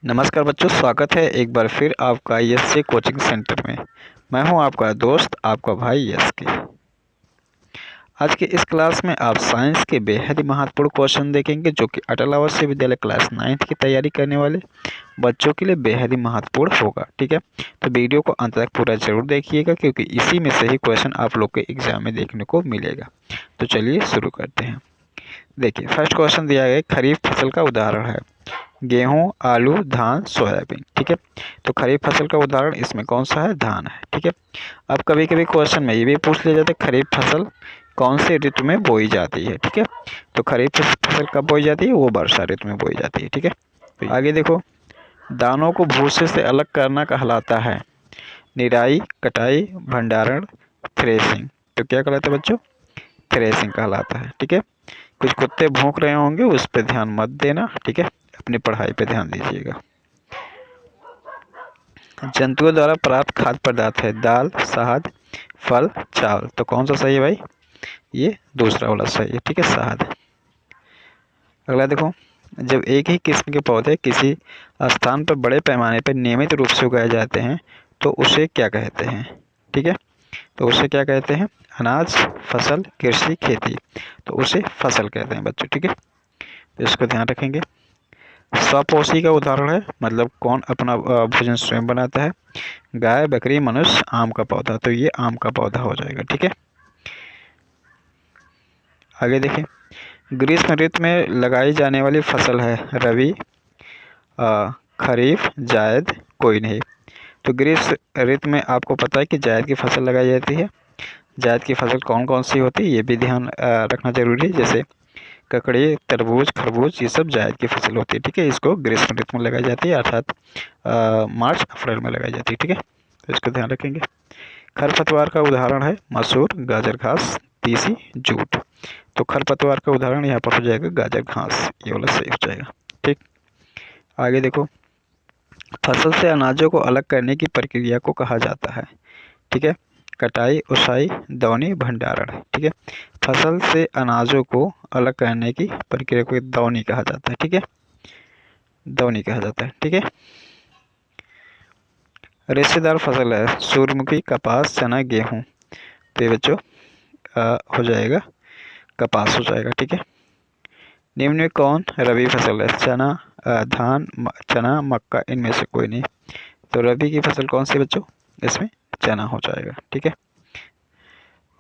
नमस्कार बच्चों, स्वागत है एक बार फिर आपका यस कोचिंग सेंटर में। मैं हूं आपका दोस्त, आपका भाई यस के। आज के इस क्लास में आप साइंस के बेहद ही महत्वपूर्ण क्वेश्चन देखेंगे जो कि अटल आवासीय विद्यालय क्लास 9th की तैयारी करने वाले बच्चों के लिए बेहद ही महत्वपूर्ण होगा। ठीक है, तो वीडियो को अंत तक पूरा जरूर देखिएगा क्योंकि इसी में से ही क्वेश्चन आप लोग के एग्जाम में देखने को मिलेगा। तो चलिए शुरू करते हैं। देखिए, फर्स्ट क्वेश्चन दिया गया खरीफ फसल का उदाहरण है गेहूं, आलू, धान, सोयाबीन। ठीक है, तो खरीफ फसल का उदाहरण इसमें कौन सा है? धान है। ठीक है, अब कभी कभी क्वेश्चन में ये भी पूछ लिया जाता है खरीफ फसल कौन से ऋतु में बोई जाती है। ठीक है, तो खरीफ फसल कब बोई जाती है? वो वर्षा ऋतु में बोई जाती है। ठीक है, तो आगे देखो, दानों को भूसे से अलग करना कहलाता है निराई, कटाई, भंडारण, थ्रेसिंग। तो क्या कहलाता है बच्चों? थ्रेसिंग कहलाता है। ठीक है, कुछ कुत्ते भौंक रहे होंगे, उस पर ध्यान मत देना। ठीक है, अपनी पढ़ाई पे ध्यान दीजिएगा। जंतुओं द्वारा प्राप्त खाद्य पदार्थ है दाल, शहद, फल, चावल। तो कौन सा सही है भाई? ये दूसरा वाला सही है। ठीक है, शहद। अगला देखो, जब एक ही किस्म के पौधे किसी स्थान पर बड़े पैमाने पर नियमित रूप से उगाए जाते हैं तो उसे क्या कहते हैं? ठीक है, तो उसे क्या कहते हैं? अनाज, फसल, कृषि, खेती। तो उसे फसल कहते हैं बच्चों। ठीक है, तो इसको ध्यान रखेंगे। स्वपोषी का उदाहरण है, मतलब कौन अपना भोजन स्वयं बनाता है? गाय, बकरी, मनुष्य, आम का पौधा। तो ये आम का पौधा हो जाएगा। ठीक है, आगे देखें, ग्रीष्म ऋतु में लगाई जाने वाली फसल है रबी, खरीफ, जायद, कोई नहीं। तो ग्रीष्म ऋतु में आपको पता है कि जायद की फसल लगाई जाती है। जायद की फसल कौन कौन सी होती है ये भी ध्यान रखना जरूरी है, जैसे ककड़ी, तरबूज, खरबूज, ये सब जायद की फसल होती है। ठीक है, इसको ग्रीष्म ऋतु में लगाई जाती है, अर्थात मार्च अप्रैल में लगाई जाती है। ठीक है, तो इसको ध्यान रखेंगे। खरपतवार का उदाहरण है मसूर, गाजर घास, तीसी, जूट। तो खरपतवार का उदाहरण यहाँ पर हो जाएगा गाजर घास, ये वाला सही हो जाएगा। ठीक, आगे देखो, फसल से अनाजों को अलग करने की प्रक्रिया को कहा जाता है। ठीक है, कटाई, उसाई, दौनी, भंडारण। ठीक है, फसल से अनाजों को अलग करने की प्रक्रिया को दौनी कहा जाता है। ठीक है, दौनी कहा जाता है। ठीक है, रेशेदार फसल है सूर्यमुखी, कपास, चना, गेहूं। तो ये बच्चों हो जाएगा कपास हो जाएगा। ठीक है, निम्न में कौन रबी फसल है? चना, धान, चना, मक्का, इनमें से कोई नहीं। तो रबी की फसल कौन सी बच्चों? इसमें चना हो जाएगा। ठीक है,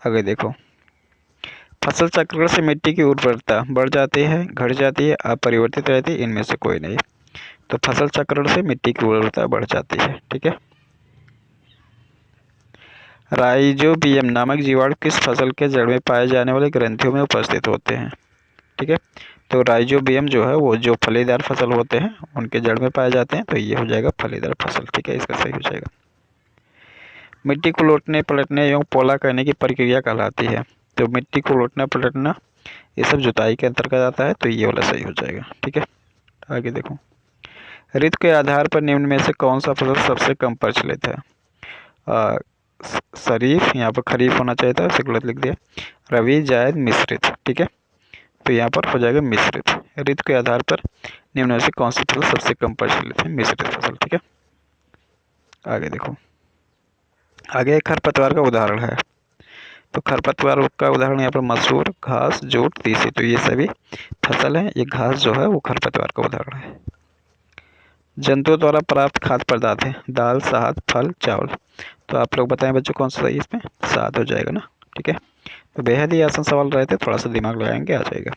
आगे देखो, फसल चक्रण से मिट्टी की उर्वरता बढ़ जाती है, घट जाती है, अपरिवर्तित रहती है, इनमें से कोई नहीं। तो फसल चक्रण से मिट्टी की उर्वरता बढ़ जाती है। ठीक है, राइजोबियम नामक जीवाणु किस फसल के जड़ में पाए जाने वाले ग्रंथियों में उपस्थित होते हैं? ठीक है, तो राइजोबियम जो है वो जो फलीदार फसल होते हैं उनके जड़ में पाए जाते हैं, तो ये हो जाएगा फलीदार फसल। ठीक है, इसका सही हो जाएगा। मिट्टी को लौटने, पलटने एवं पोला करने की प्रक्रिया कहलाती है। तो मिट्टी को लौटना, पलटना ये सब जुताई के अंतर्गत आता है, तो ये वाला सही हो जाएगा। ठीक है, आगे देखो, ऋतु के आधार पर निम्न में से कौन सा फसल सबसे कम प्रचलित है? शरीफ, यहाँ पर खरीफ होना चाहिए था, इसे गलत लिख दिया। रबी, जायद, मिश्रित। ठीक है, तो यहाँ पर हो जाएगा मिश्रित। ऋतु के आधार पर निम्न में से कौन सी फसल सबसे कम प्रचलित है? मिश्रित फसल। ठीक है, आगे देखो, आगे खरपतवार का उदाहरण है। तो खरपतवार का उदाहरण यहाँ पर मसूर, घास, जूट, तीसी। तो ये सभी फसल है, ये घास जो है वो खरपतवार का उदाहरण है। जंतुओं द्वारा प्राप्त खाद्य पदार्थ है दाल, शहद, फल, चावल। तो आप लोग बताएं बच्चों कौन सा सही इसमें? शहद हो जाएगा ना। ठीक है, तो बेहद ही आसान सवाल रहते, थोड़ा सा दिमाग लगाएंगे आ जाएगा।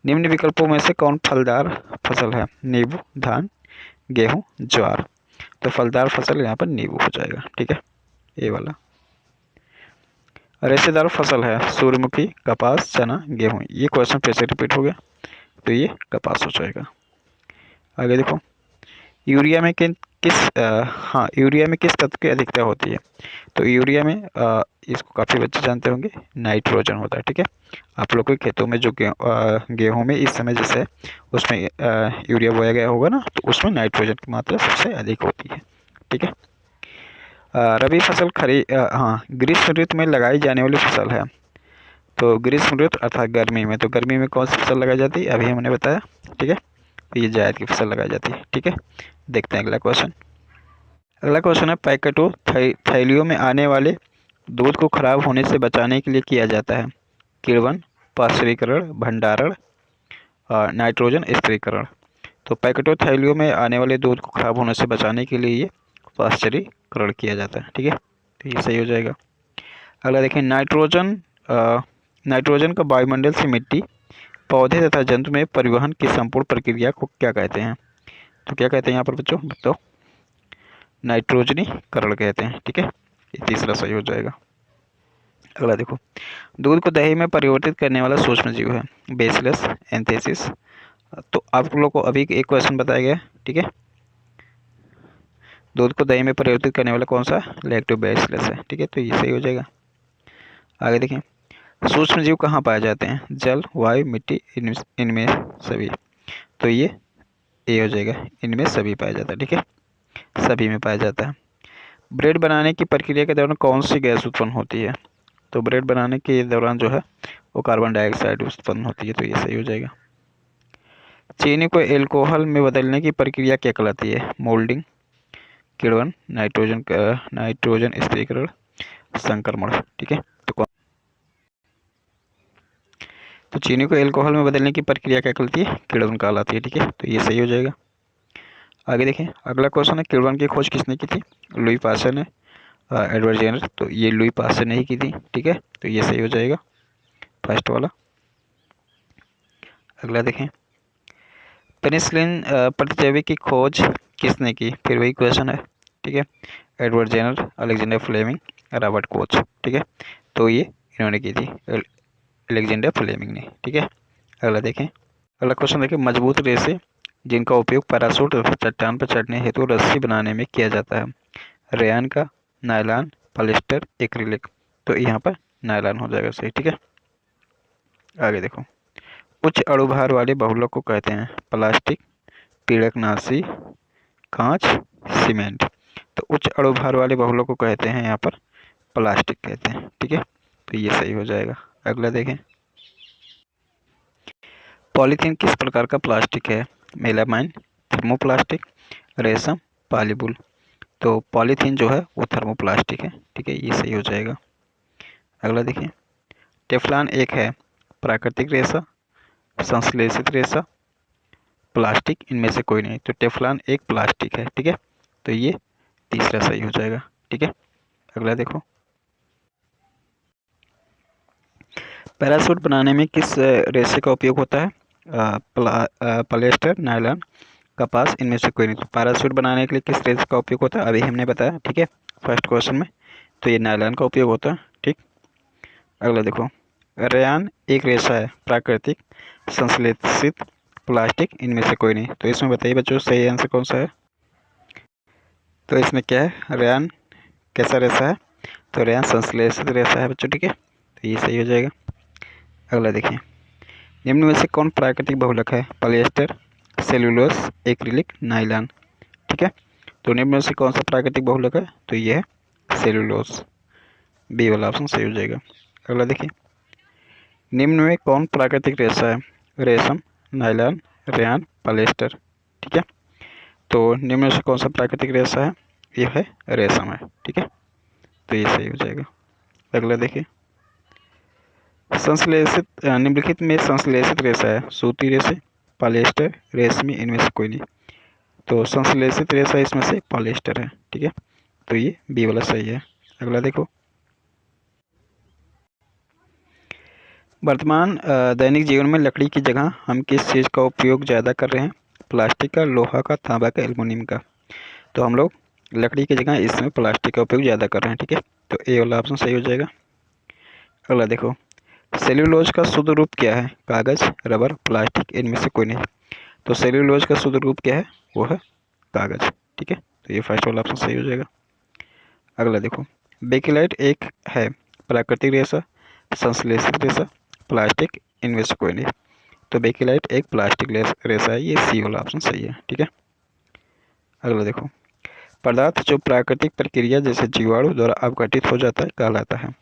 निम्न विकल्पों में से कौन फलदार फसल है? नींबू, धान, गेहूं, ज्वार। तो फलदार फसल यहाँ पर नींबू हो जाएगा। ठीक है, ये वाला। रेशेदार फसल है सूर्यमुखी, कपास, चना, गेहूं। ये क्वेश्चन फिर से रिपीट हो गया, तो ये कपास हो जाएगा। आगे देखो, यूरिया में यूरिया में किस तत्व की अधिकता होती है? तो यूरिया में इसको काफ़ी बच्चे जानते होंगे, नाइट्रोजन होता है। ठीक है, आप लोग के खेतों में जो गेहूं में इस समय जैसे उसमें यूरिया बोया गया होगा ना, तो उसमें नाइट्रोजन की मात्रा सबसे अधिक होती है। ठीक है, रबी फसल ग्रीष्म ऋतु में लगाई जाने वाली फसल है। तो ग्रीष्म ऋतु अर्थात गर्मी में, तो गर्मी में कौन सी फसल लगाई जाती है? अभी हमने बताया। ठीक है, तो ये जायद की फसल लगाई जाती है। ठीक है, देखते हैं अगला क्वेश्चन। अगला क्वेश्चन है पैकेटों थैलियों में आने वाले दूध को खराब होने से बचाने के लिए किया जाता है किण्वन, पाश्चुरीकरण, भंडारण और नाइट्रोजन स्थिरीकरण। तो पैकेटों थैलियों में आने वाले दूध को खराब होने से बचाने के लिए ये पाश्चुरीकरण किया जाता है। ठीक है, तो ये सही हो जाएगा। अगला देखें, नाइट्रोजन का वायुमंडल से मिट्टी, पौधे तथा जंतु में परिवहन की संपूर्ण प्रक्रिया को क्या कहते हैं? तो क्या कहते हैं यहाँ पर बच्चों, बताओ? नाइट्रोजनीकरण कहते हैं। ठीक है, ये तीसरा सही हो जाएगा। अगला देखो, दूध को दही में परिवर्तित करने वाला सूक्ष्म जीव है बेसिलस एंथेसिस। तो आप लोग को अभी एक क्वेश्चन बताया गया। ठीक है, दूध को दही में परिवर्तित करने वाला कौन सा? लैक्टोबैसिलस है। ठीक है, तो ये सही हो जाएगा। आगे देखें, सूक्ष्म जीव कहाँ पाए जाते हैं? जल, वायु, मिट्टी, इनमें सभी। तो ये हो जाएगा, इनमें सभी पाया जाता है। ठीक है, सभी में पाया जाता है। ब्रेड बनाने की प्रक्रिया के दौरान कौन सी गैस उत्पन्न होती है? तो ब्रेड बनाने के दौरान जो है वो कार्बन डाइऑक्साइड उत्पन्न होती है। तो ये सही हो जाएगा। चीनी को एल्कोहल में बदलने की प्रक्रिया क्या कहलाती है? मोल्डिंग, किण्वन, नाइट्रोजन स्थिरीकरण, संक्रमण। ठीक है, तो चीनी को एल्कोहल में बदलने की प्रक्रिया क्या कहलाती है? किण्वन कहलाती है। ठीक है, तो ये सही हो जाएगा। आगे देखें, अगला क्वेश्चन है, किण्वन की खोज किसने की थी? लुई पास्चर ने, एडवर्ड जेनर। तो ये लुई पास्चर ने ही की थी। ठीक है, तो ये सही हो जाएगा, फर्स्ट वाला। अगला देखें, पेनिसिलिन प्रतिजैविक की खोज किसने की? फिर वही क्वेश्चन है। ठीक है, Edward Jenner, Alexander Fleming, Robert Koch. ठीक है, तो ये इन्होंने की थी, अलेक्जेंडर फ्लेमिंग ने। ठीक है, अगला देखें, अगला क्वेश्चन देखें, मजबूत रेसे जिनका उपयोग पैराशूट तथा चट्टान पर चढ़ने हेतु रस्सी बनाने में किया जाता है, रेयान का, नायलॉन, पॉलिएस्टर, एक्रिलिक। तो यहाँ पर नायलॉन हो जाएगा सही। ठीक है, आगे देखो, उच्च अणुभार वाले बहुलक को कहते हैं प्लास्टिक, पीड़कनाशी, कांच, सीमेंट। तो उच्च अणुभार वाले बहुलक को कहते हैं यहाँ पर प्लास्टिक कहते हैं। ठीक है, तो ये सही हो जाएगा। अगला देखें, पॉलीथीन किस प्रकार का प्लास्टिक है? मेलामाइन, थर्मोप्लास्टिक, रेशम, पॉलीबुल। तो पॉलीथीन जो है वो थर्मोप्लास्टिक है। ठीक है, ये सही हो जाएगा। अगला देखिए, टेफ्लॉन एक है प्राकृतिक रेशा, संश्लेषित रेशा, प्लास्टिक, इनमें से कोई नहीं। तो टेफ्लॉन एक प्लास्टिक है। ठीक है, तो ये तीसरा सही हो जाएगा। ठीक है, अगला देखो, पैराशूट बनाने में किस रेशे का उपयोग होता है? पॉलिएस्टर, नायलॉन, कपास, इनमें से कोई नहीं। तो पैराशूट बनाने के लिए किस रेशे का उपयोग होता है? अभी हमने बताया। ठीक है, फर्स्ट क्वेश्चन में, तो ये नायलॉन का उपयोग होता है। ठीक, अगला देखो, रेयान एक रेशा है प्राकृतिक, संश्लेषित, प्लास्टिक, इनमें से कोई नहीं। तो इसमें बताइए बच्चों, सही आंसर कौन सा है? तो इसमें क्या है, रेयान कैसा रेशा है? तो रेयान संश्लेषित रेशा है बच्चों। ठीक है, तो ये सही हो जाएगा। अगला देखिए, निम्न में से कौन प्राकृतिक बहुलक है? Polyester, cellulose, acrylic, nylon. ठीक है, तो निम्न में से कौन सा प्राकृतिक बहुलक है? तो ये है सेलुलोज, बी वाला ऑप्शन सही हो जाएगा। अगला देखिए, निम्न में कौन प्राकृतिक रेशा है? रेशम, नायलॉन, रेयान, पॉलिएस्टर। ठीक है, तो निम्न में से कौन सा प्राकृतिक रेशा है? ये है रेशम है। ठीक है, तो ये सही हो जाएगा। अगला देखिए, संश्लेषित निम्नलिखित में संश्लेषित रेशा है सूती रेशे, पॉलिएस्टर, रेशमी, इनमें से कोई नहीं। तो संश्लेषित रेशा इसमें से पॉलिएस्टर है। ठीक है, तो ये बी वाला सही है। अगला देखो, वर्तमान दैनिक जीवन में लकड़ी की जगह हम किस चीज़ का उपयोग ज़्यादा कर रहे हैं? प्लास्टिक का, लोहा का, तांबा का, एल्युमिनियम का। तो हम लोग लकड़ी की जगह इसमें प्लास्टिक का उपयोग ज़्यादा कर रहे हैं। ठीक है, तो ए वाला ऑप्शन सही हो जाएगा। अगला देखो, सेल्यूलोज का शुद्ध रूप क्या है? कागज़, रबर, प्लास्टिक, इनमें से कोई नहीं। तो सेल्यूलोज का शुद्ध रूप क्या है? वो है कागज़। ठीक है, तो ये फर्स्ट वाला ऑप्शन सही हो जाएगा। अगला देखो, बेकेलाइट एक है प्राकृतिक रेशा, संश्लेषित रेशा, प्लास्टिक, इनमें से कोई नहीं। तो बेकेलाइट एक प्लास्टिक रेशा है, ये सी वाला ऑप्शन सही है। ठीक है, अगला देखो, पदार्थ जो प्राकृतिक प्रक्रिया जैसे जीवाणु द्वारा अपघटित हो जाता है कहलाता है।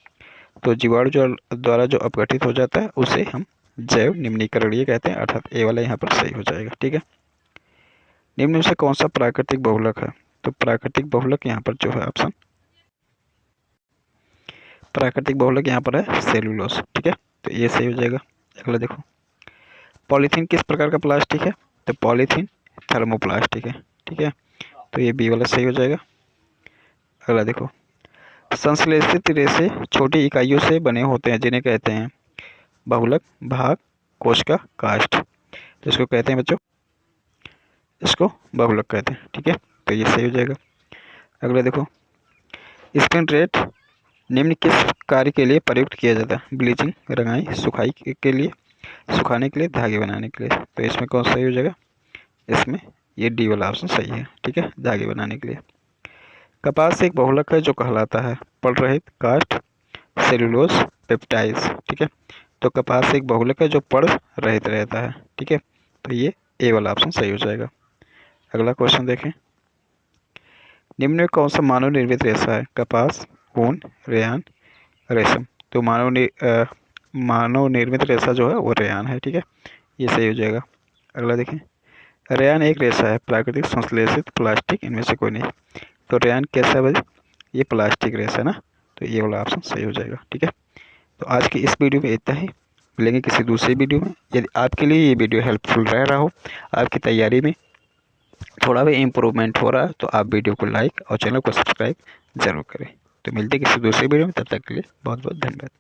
तो जीवाणु जो द्वारा जो अपघटित हो जाता है उसे हम जैव निम्नीकरणीय कहते हैं, अर्थात ए वाला यहाँ पर सही हो जाएगा। ठीक है, निम्न में से कौन सा प्राकृतिक बहुलक है? तो प्राकृतिक बहुलक यहाँ पर जो है ऑप्शन, प्राकृतिक बहुलक यहाँ पर है सेलुलोज। ठीक है, तो ये सही हो जाएगा। अगला देखो, पॉलीथीन किस प्रकार का प्लास्टिक है? तो पॉलीथीन थर्मोप्लास्टिक है। ठीक है, तो ये बी वाला सही हो जाएगा। अगला देखो, संश्लेषित रेशे छोटी इकाइयों से बने होते हैं जिन्हें कहते हैं बहुलक, भाग, कोशिका, काष्ठ। तो इसको कहते हैं बच्चों, इसको बहुलक कहते हैं। ठीक है, तो ये सही हो जाएगा। अगला देखो, स्पिन रेट निम्न किस कार्य के लिए प्रयुक्त किया जाता है? ब्लीचिंग, रंगाई, सुखाई के लिए, सुखाने के लिए, धागे बनाने के लिए। तो इसमें कौन सही हो जाएगा? इसमें ये डी वाला ऑप्शन सही है। ठीक है, धागे बनाने के लिए। कपास एक बहुलक है जो कहलाता है पड़ रहित, काष्ठ, सेलुलोज, पेप्टाइड्स। ठीक है, तो कपास एक बहुलक है जो पड़ रहित रहता है। ठीक है, तो ये ए वाला ऑप्शन सही हो जाएगा। अगला क्वेश्चन देखें, निम्न में कौन सा मानव निर्मित रेशा है? कपास, ऊन, रेयान, रेशम। तो मानव निर्मित रेशा जो है वो रेयान है। ठीक है, ये सही हो जाएगा। अगला देखें, रेयान एक रेशा है, प्राकृतिक, संश्लेषित, प्लास्टिक, इनमें से कोई नहीं। तो रेयान कैसा है भाई? ये प्लास्टिक रेशा है ना, तो ये वाला ऑप्शन सही हो जाएगा। ठीक है, तो आज की इस वीडियो में इतना ही, मिलेंगे किसी दूसरी वीडियो में। यदि आपके लिए ये वीडियो हेल्पफुल रह रहा हो, आपकी तैयारी में थोड़ा भी इम्प्रूवमेंट हो रहा है, तो आप वीडियो को लाइक और चैनल को सब्सक्राइब जरूर करें। तो मिलते हैं किसी दूसरी वीडियो में, तब तक के लिए बहुत बहुत धन्यवाद।